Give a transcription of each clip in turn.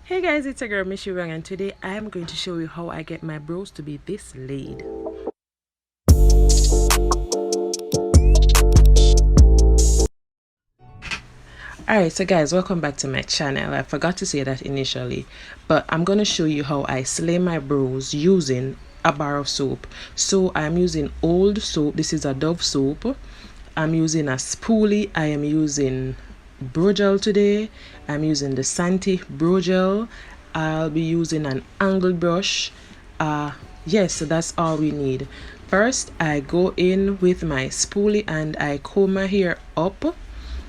Hey guys, it's a girl meshewang, and today I am going to show you how I get my brows to be this laid. Alright, so guys, welcome back to my channel. I forgot to say that initially, but I'm going to show you how I slay my brows using a bar of soap. So I'm using old soap. This is a Dove soap. I'm using a spoolie. I am using brow gel today. I'm using the Santi brow gel. I'll be using an angled brush. Yes, so that's all we need. First, I go in with my spoolie and I comb my hair up.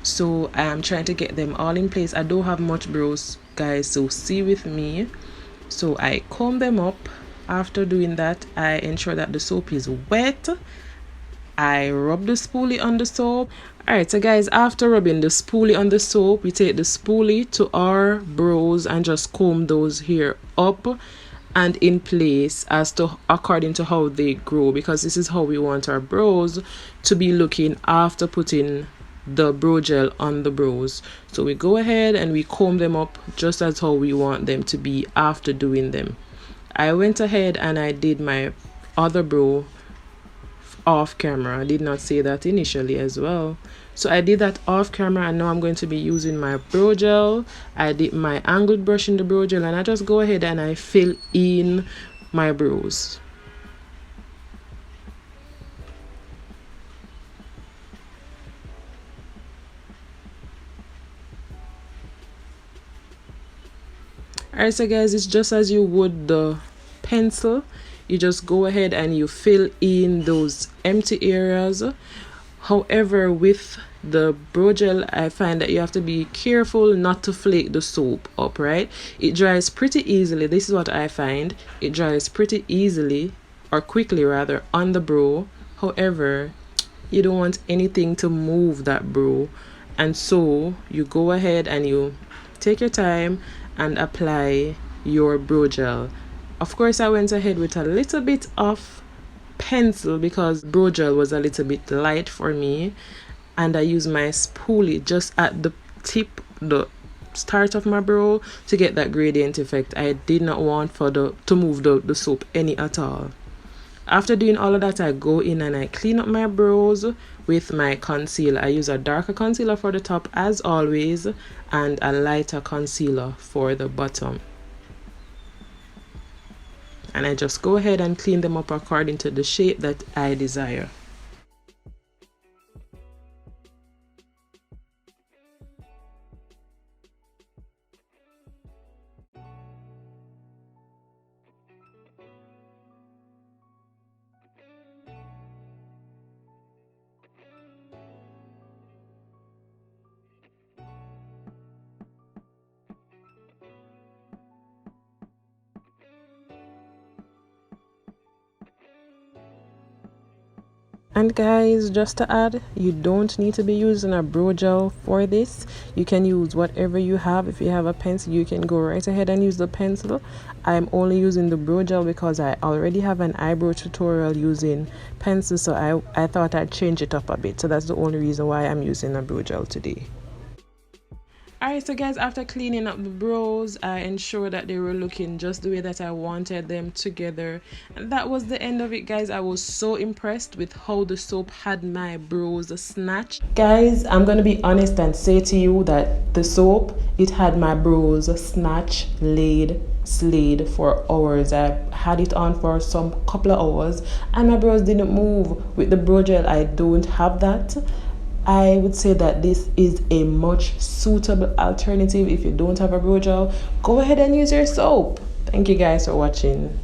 So I'm trying to get them all in place. I don't have much brows, guys, so see with me. So I comb them up. After doing that, I ensure that the soap is wet. I rub the spoolie on the soap. Alright, so guys, after rubbing the spoolie on the soap, we take the spoolie to our brows and just comb those here up and in place as to according to how they grow, because this is how we want our brows to be looking after putting the brow gel on the brows. So we go ahead and we comb them up just as how we want them to be after doing them. I went ahead and I did my other brow off camera. I did not say that initially as well. So I did that off camera, and now I'm going to be using my brow gel. I did my angled brush in the brow gel, and I just go ahead and I fill in my brows. Alright, so guys, it's just as you would the pencil. You just go ahead and you fill in those empty areas. However, with the brow gel, I find that you have to be careful not to flake the soap up, right? It dries pretty easily. This is what I find. It dries pretty easily, or quickly rather, on the brow. However, you don't want anything to move that brow. And so you go ahead and you take your time and apply your brow gel. Of course, I went ahead with a little bit of pencil because brow gel was a little bit light for me, and I used my spoolie just at the tip, the start of my brow, to get that gradient effect. I did not want to move the soap any at all. After doing all of that, I go in and I clean up my brows with my concealer. I use a darker concealer for the top as always, and a lighter concealer for the bottom. And I just go ahead and clean them up according to the shape that I desire. And guys, just to add, you don't need to be using a brow gel for this. You can use whatever you have. If you have a pencil, you can go right ahead and use the pencil. I'm only using the brow gel because I already have an eyebrow tutorial using pencil, so I thought I'd change it up a bit. So that's the only reason why I'm using a brow gel today. Alright, so guys, after cleaning up the brows, I ensured that they were looking just the way that I wanted them together. And that was the end of it, guys. I was so impressed with how the soap had my brows snatched. Guys, I'm going to be honest and say to you that the soap, it had my brows snatched, laid, slayed for hours. I had it on for some couple of hours and my brows didn't move. With the brow gel, I don't have that. I would say that this is a much suitable alternative. If you don't have a brow gel, go ahead and use your soap. Thank you guys for watching.